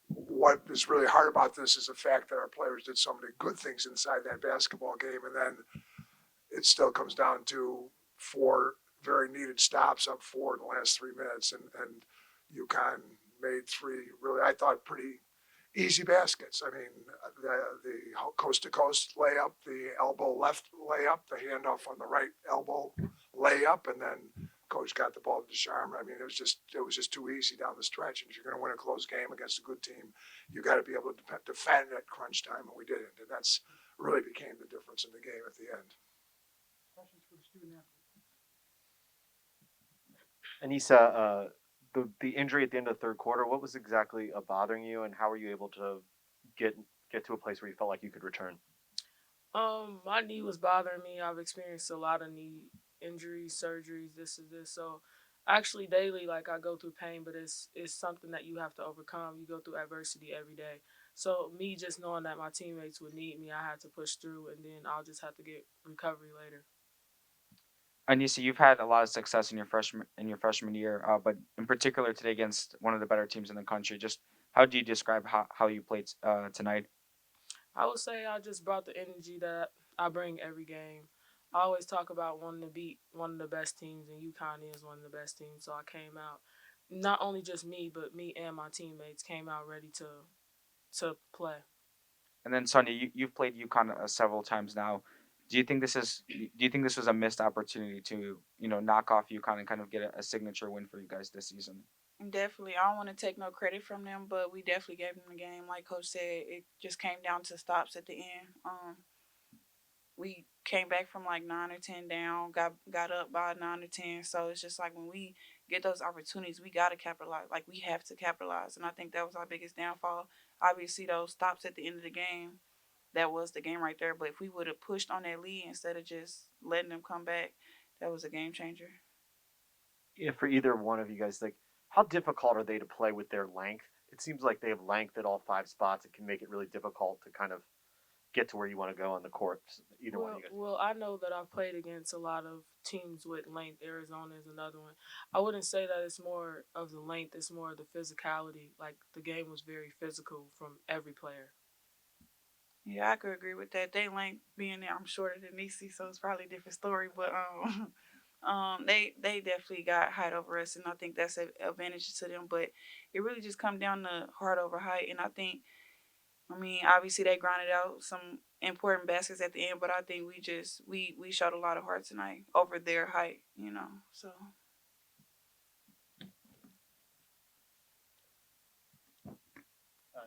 what is really hard about this is the fact that our players did so many good things inside that basketball game, and then it still comes down to 4 very needed stops up 4 in the last 3 minutes, and UConn made 3 really, I thought, pretty easy baskets. I mean, the coast to coast layup, the elbow left layup, the handoff on the right elbow layup, and then coach got the ball to Desharm. I mean, it was just too easy down the stretch. And if you're going to win a close game against a good team, you got to be able to defend at crunch time, and we didn't. And that's really became the difference in the game at the end. Questions for the student athlete. Aneesah, the injury at the end of the third quarter, what was exactly bothering you, and how were you able to get to a place where you felt like you could return? My knee was bothering me. I've experienced a lot of knee injuries, surgeries, this and this. So actually daily, like I go through pain, but it's something that you have to overcome. You go through adversity every day. So me just knowing that my teammates would need me, I had to push through, and then I'll just have to get recovery later. Aneesah, you've had a lot of success in your freshman year, but in particular today against one of the better teams in the country. Just how do you describe how you played tonight? I would say I just brought the energy that I bring every game. I always talk about wanting to beat one of the best teams, and UConn is one of the best teams. So I came out, not only just me, but me and my teammates came out ready to play. And then Sonya, you've played UConn several times now. Do you think this was a missed opportunity to knock off UConn and kind of get a signature win for you guys this season? Definitely. I don't want to take no credit from them, but we definitely gave them the game. Like Coach said, it just came down to stops at the end. We came back from like 9 or 10 down, got up by 9 or 10. So it's just like when we get those opportunities, we gotta capitalize. Like we have to capitalize, and I think that was our biggest downfall. Obviously, those stops at the end of the game, that was the game right there. But if we would have pushed on that lead instead of just letting them come back, that was a game changer. If for either one of you guys, like, how difficult are they to play with their length? It seems like they have length at all 5 spots. It can make it really difficult to kind of get to where you want to go on the court. Either one of you guys. Well, I know that I've played against a lot of teams with length. Arizona is another one. I wouldn't say that it's more of the length; it's more of the physicality. Like the game was very physical from every player. Yeah, I could agree with that. They length being there, I'm shorter than Nisi, so it's probably a different story. But they definitely got height over us, and I think that's an advantage to them. But it really just come down to heart over height, and I mean, obviously they grinded out some important baskets at the end, but I think we showed a lot of heart tonight over their height, So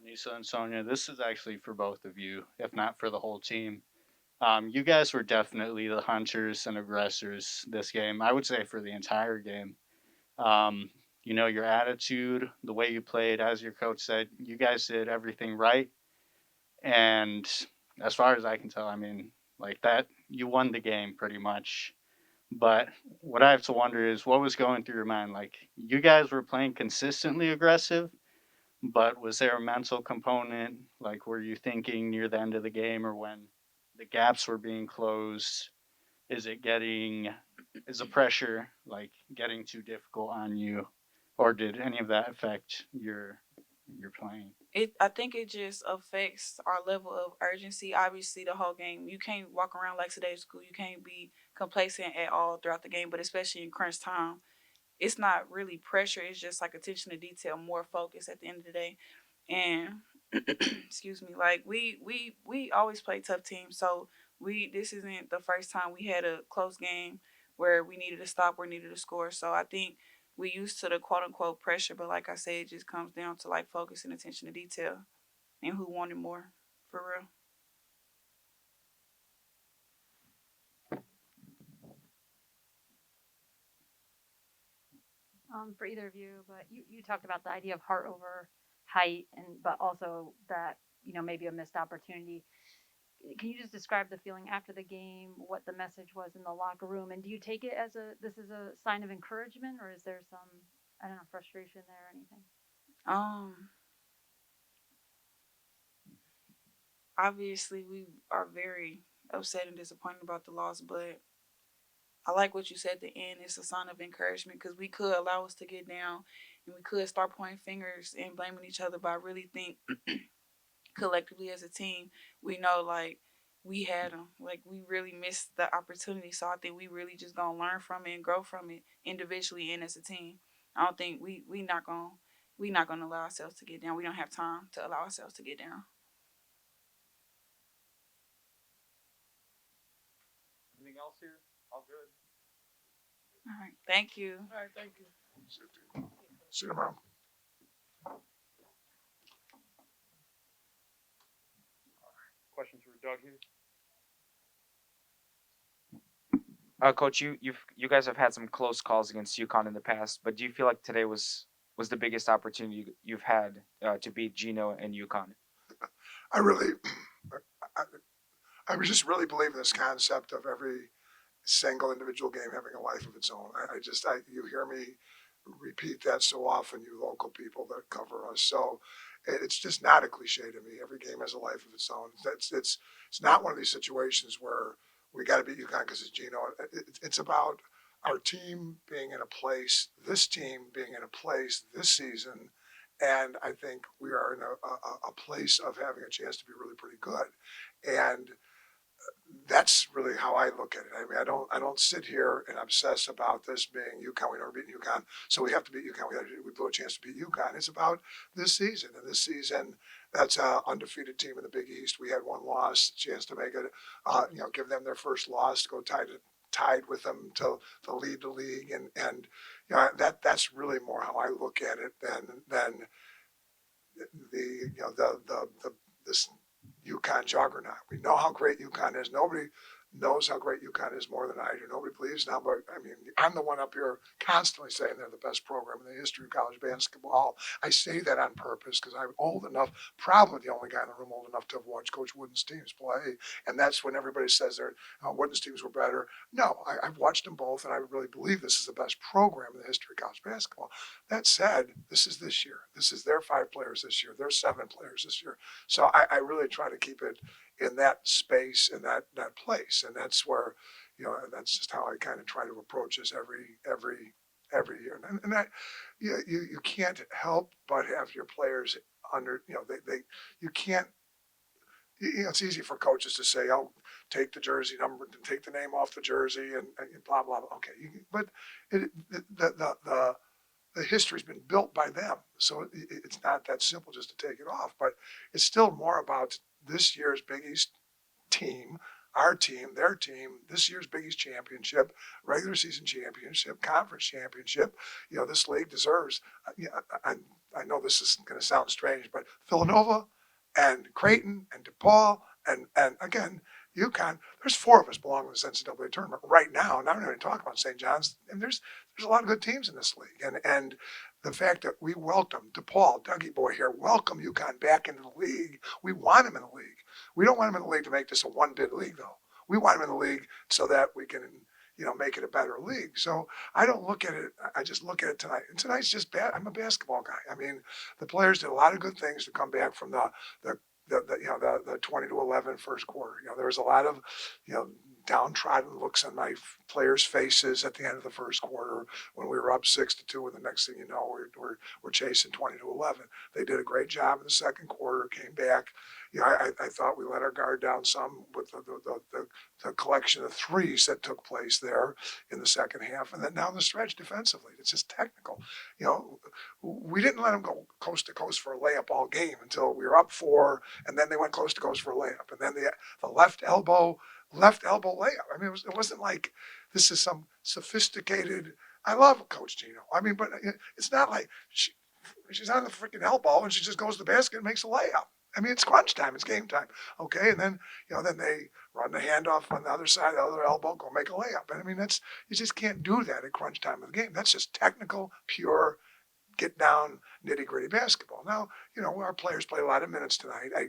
Aneesah and Sonia, this is actually for both of you, if not for the whole team. You guys were definitely the hunters and aggressors this game. I would say for the entire game. Your attitude, the way you played, as your coach said, you guys did everything right. And as far as I can tell, I mean, like that, you won the game pretty much. But what I have to wonder is what was going through your mind? Like, you guys were playing consistently aggressive, but was there a mental component? Like, were you thinking near the end of the game or when the gaps were being closed? Is it getting, is the pressure like getting too difficult on you, or did any of that affect your playing? I think it just affects our level of urgency. Obviously, the whole game, you can't walk around like today's school. You can't be complacent at all throughout the game, but especially in crunch time, it's not really pressure. It's just like attention to detail, more focus at the end of the day. And excuse me, like we always play tough teams, so we this isn't the first time we had a close game where we needed to stop or needed to score. So I think we used to the quote unquote pressure, but like I said, it just comes down to like focus and attention to detail and who wanted more for real. For either of you, but you talked about the idea of heart over height, and but also that maybe a missed opportunity. Can you just describe the feeling after the game, what the message was in the locker room, and do you take it as this is a sign of encouragement, or is there some, I don't know, frustration there or anything? Um, Obviously we are very upset and disappointed about the loss, but I like what you said at the end. It's a sign of encouragement because we could allow us to get down and we could start pointing fingers and blaming each other. But I really think collectively as a team, we know like we had them. Like we really missed the opportunity. So I think we really just gonna learn from it and grow from it individually and as a team. I don't think we not gonna allow ourselves to get down. We don't have time to allow ourselves to get down. Anything else here? All good. All right. Thank you. All right, thank you. See you tomorrow. Questions for Doug here? Coach, you guys have had some close calls against UConn in the past, but do you feel like today was the biggest opportunity you've had to beat Gino and UConn? I really, I, I just really believe in this concept of every single individual game having a life of its own. You hear me repeat that so often, you local people that cover us. So it's just not a cliche to me. Every game has a life of its own. It's not one of these situations where we got to beat UConn because it's Gino. It's about our team being in a place, this team being in a place this season. And I think we are in a place of having a chance to be really pretty good. And that's really how I look at it. I mean, I don't sit here and obsess about this being UConn. We never beaten UConn, so we have to beat UConn. We blew a chance to beat UConn. It's about this season, and this season, that's an undefeated team in the Big East. We had one loss, chance to make it, give them their first loss, to go tied with them to lead the league, and that's really more how I look at it than this UConn juggernaut. We know how great UConn is. Nobody knows how great UConn is more than I do. Nobody believes now, but I mean, I'm the one up here constantly saying they're the best program in the history of college basketball. I say that on purpose because I'm old enough, probably the only guy in the room old enough to have watched Coach Wooden's teams play. And that's when everybody says Wooden's teams were better. No, I've watched them both, and I really believe this is the best program in the history of college basketball. That said, this is this year. This is their 5 players this year. Their 7 players this year. So I really try to keep it in that space, in that place, and that's where, that's just how I kind of try to approach this every year. And that you can't help but have your players under, they you can't. It's easy for coaches to say, "Oh, take the jersey number, take the name off the jersey, and blah blah blah." Okay, but the history's been built by them, so it's not that simple just to take it off. But it's still more about this year's Big East team, our team, their team, this year's Big East championship, regular season championship, conference championship. This league deserves. I know this is going to sound strange, but Villanova and Creighton and DePaul and again UConn. There's 4 of us belong in this NCAA tournament right now. And I'm not even talking about St. John's. And there's a lot of good teams in this league. And the fact that we welcome DePaul, Dougie Boy here, welcome UConn back into the league. We want him in the league. We don't want him in the league to make this a one-bid league, though. We want him in the league so that we can, make it a better league. So I don't look at it. I just look at it tonight. And tonight's just bad. I'm a basketball guy. I mean, the players did a lot of good things to come back from the 20-11 first quarter. There was a lot of, downtrodden looks on my players' faces at the end of the first quarter when we were up 6-2, and the next thing you know, we're chasing 20-11. They did a great job in the second quarter. Came back. I thought we let our guard down some with the collection of threes that took place there in the second half, and then down the stretch defensively. It's just technical. We didn't let them go coast to coast for a layup all game until we were up 4, and then they went coast to coast for a layup, and then the left elbow layup. I mean, it wasn't like this is some sophisticated. I love Coach Gino. I mean, but it's not like she's on the freaking elbow and she just goes to the basket and makes a layup. I mean, it's crunch time. It's game time. Okay, and then then they run the handoff on the other side, the other elbow, go make a layup. And I mean, you just can't do that at crunch time of the game. That's just technical, pure, get down, nitty gritty basketball. Now, our players played a lot of minutes tonight. I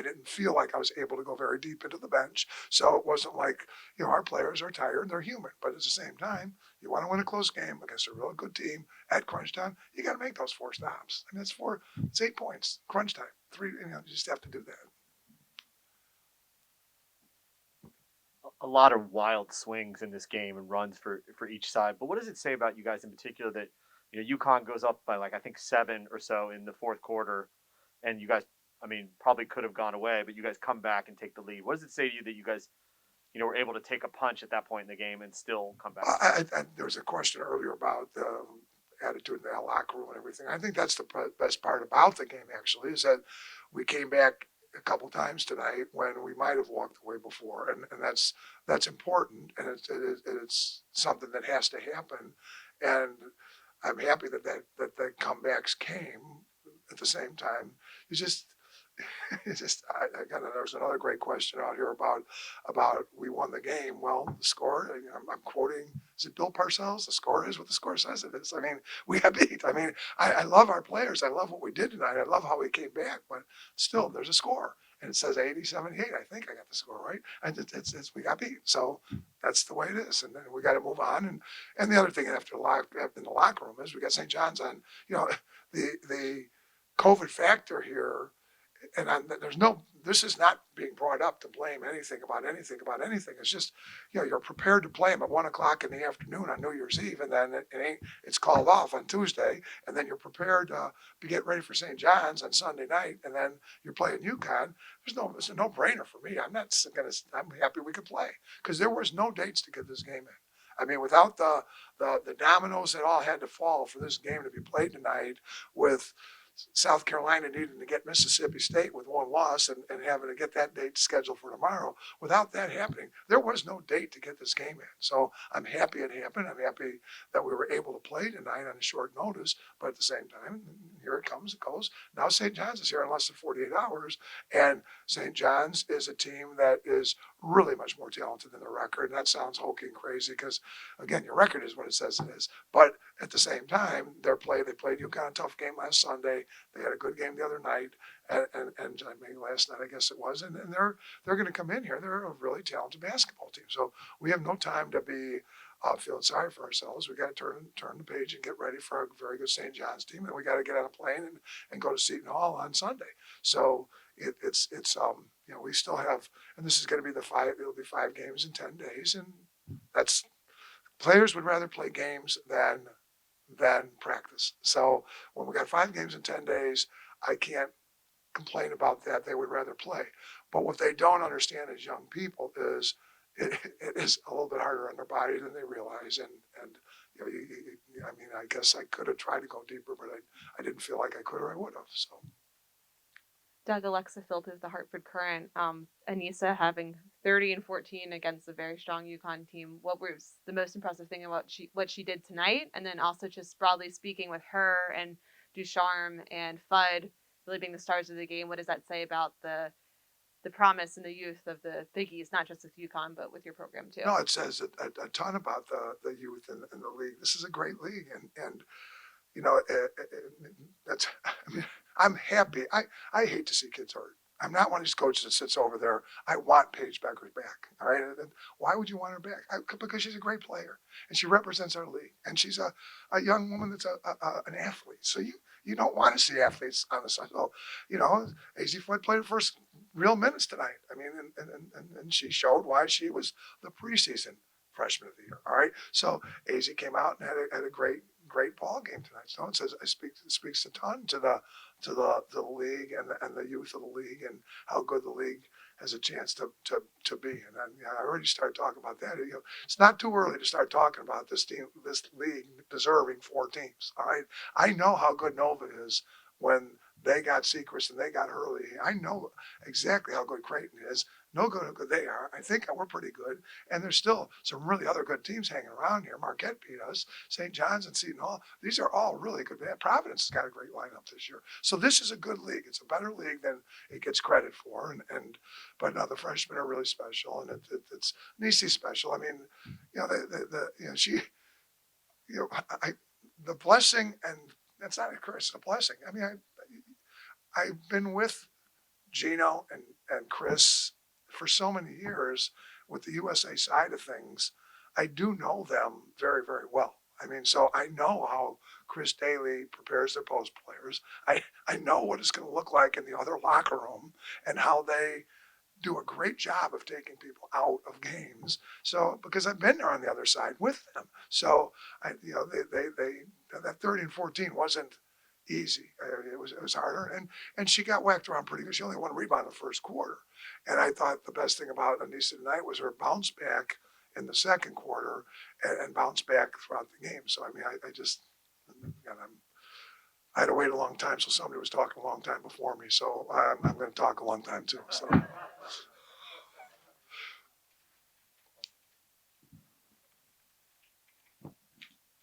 didn't feel like I was able to go very deep into the bench. So it wasn't like, our players are tired, they're human. But at the same time, you want to win a close game against a real good team at crunch time, you got to make those 4 stops. I mean, it's 8 points, crunch time. 3, you just have to do that. A lot of wild swings in this game and runs for each side. But what does it say about you guys in particular that UConn goes up by like I think 7 or so in the fourth quarter, and you guys, I mean, probably could have gone away, but you guys come back and take the lead. What does it say to you that you guys, were able to take a punch at that point in the game and still come back? There was a question earlier about the attitude in the locker room and everything. I think that's the best part about the game, actually, is that we came back a couple times tonight when we might have walked away before, and that's important, and it's something that has to happen, and I'm happy that the comebacks came at the same time. It's just there's another great question out here about we won the game. Well, the score, I'm quoting, is it Bill Parcells? The score is what the score says it is. I mean, we got beat. I mean, I love our players. I love what we did tonight. I love how we came back, but still, there's a score. And it says 80-78. I think I got the score right. And it's we got beat. So that's the way it is. And then we got to move on. And the other thing after in the locker room is we got St. John's on. The COVID factor here. And this is not being brought up to blame anything about anything. It's just, you're prepared to play them at 1:00 in the afternoon on New Year's Eve, and then it's called off on Tuesday, and then you're prepared to get ready for St. John's on Sunday night, and then you're playing UConn. It's a no-brainer for me. I'm happy we could play because there was no dates to get this game in. I mean, without the dominoes that all had to fall for this game to be played tonight, with South Carolina needing to get Mississippi State with one loss and having to get that date scheduled for tomorrow. Without that happening, there was no date to get this game in. So I'm happy it happened. I'm happy that we were able to play tonight on a short notice. But at the same time, here it comes, it goes. Now St. John's is here in less than 48 hours. And St. John's is a team that is really much more talented than the record. And that sounds hokey and crazy because, again, your record is what it says it is. But at the same time, they played UConn a tough game last Sunday. They had a good game the other night, and I mean last night I guess it was, and they're going to come in here. They're a really talented basketball team, so we have no time to be feeling sorry for ourselves. We got to turn the page and get ready for a very good St. John's team, and we got to get on a plane and go to Seton Hall on Sunday. So it's we still have, and this is going to be it'll be 5 games in 10 days, and that's players would rather play games than practice. So when we got 5 games in 10 days, I can't complain about that. They would rather play. But what they don't understand as young people is it is a little bit harder on their body than they realize. And I mean, I guess I could have tried to go deeper, but I didn't feel like I could or I would have. So. Doug, Alexa filters the Hartford Courant. Aneesah having 30 and 14 against a very strong UConn team. What was the most impressive thing about what she did tonight? And then also just broadly speaking with her and Ducharme and Fudd really being the stars of the game, what does that say about the promise and the youth of the Biggies, not just with UConn, but with your program too? No, it says a ton about the youth in the league. This is a great league. And that's, I mean, I'm happy. I hate to see kids hurt. I'm not one of these coaches that sits over there. I want Paige Beckers back. All right. And why would you want her back? Because she's a great player and she represents our league. And she's a young woman that's an athlete. So you don't want to see athletes on the side. So, Azie Floyd played her first real minutes tonight. I mean, and she showed why she was the preseason freshman of the year. All right. So Azie came out and had a great ball game tonight. So it says it speaks a ton to the league and the youth of the league and how good the league has a chance to be. And I already started talking about that. It's not too early to start talking about this league deserving 4 teams. All right, I know how good Nova is when they got Sechrist and they got Hurley. I know exactly how good Creighton is. Know how good they are. I think we're pretty good. And there's still some really other good teams hanging around here. Marquette beat us, St. John's and Seton Hall. These are all really good. Providence has got a great lineup this year. So this is a good league. It's a better league than it gets credit for. But the freshmen are really special, and it's Aneesah special. I mean, the blessing, and that's not a curse, it's a blessing. I mean, I've been with Gino and Chris for so many years with the USA side of things. I do know them very, very well. I mean, so I know how Chris Daly prepares their post players. I know what it's going to look like in the other locker room and how they do a great job of taking people out of games. So because I've been there on the other side with them, so they that 30 and 14 wasn't easy. It was harder, and she got whacked around pretty good. She only 1 rebound in the first quarter, and I thought the best thing about Aneesah tonight was her bounce back in the second quarter and bounce back throughout the game. So I mean, I just, again, I had to wait a long time, so somebody was talking a long time before me. So I'm going to talk a long time too. So.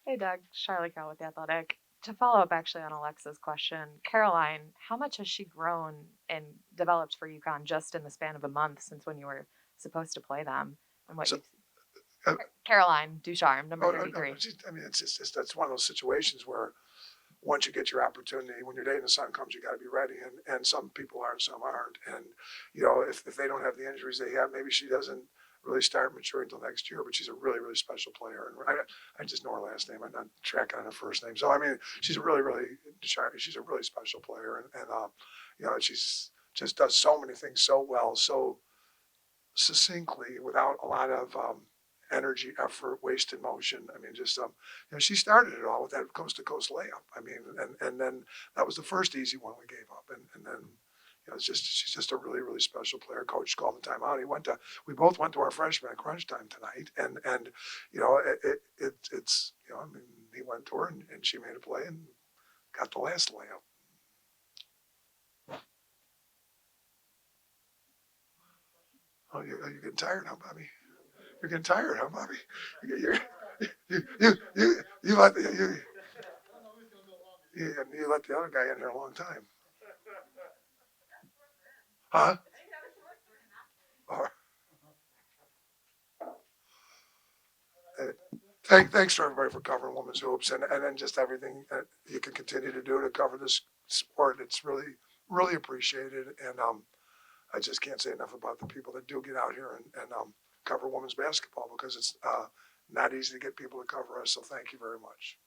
Hey Doug, Charlotte Carroll with The Athletic. To follow up actually on Alexa's question, Caroline, how much has she grown and developed for UConn just in the span of a month since when you were supposed to play them? And what So, you've Caroline Ducharme, number Oh, no, 33. I mean, it's just that's one of those situations where once you get your opportunity, when your day in the sun comes, you got to be ready. And some people are and some aren't. And, you know, if they don't have the injuries they have, maybe she doesn't really start maturing until next year, but she's a really, really special player. And I just know her last name. I'm not tracking on her first name. So, I mean, she's a really, really, she's a really special player. And you know, she's just does so many things so well, so succinctly without a lot of energy, effort, wasted motion. I mean, just you know, she started it all with that coast to coast layup. I mean, and then that was the first easy one we gave up, and then you know, it's just she's just a really really special player. Coach called the timeout. We both went to our freshman at crunch time tonight, and you know, it's you know, I mean, he went to her and she made a play and got the last layup. Oh, you're getting tired, huh, Bobby? You're getting tired, huh, Bobby? You let you let the other guy in there a long time, huh? Or, thanks to everybody for covering women's hoops and then just everything that you can continue to do to cover this sport. It's really really appreciated, and I just can't say enough about the people that do get out here and cover women's basketball because it's not easy to get people to cover us. So thank you very much.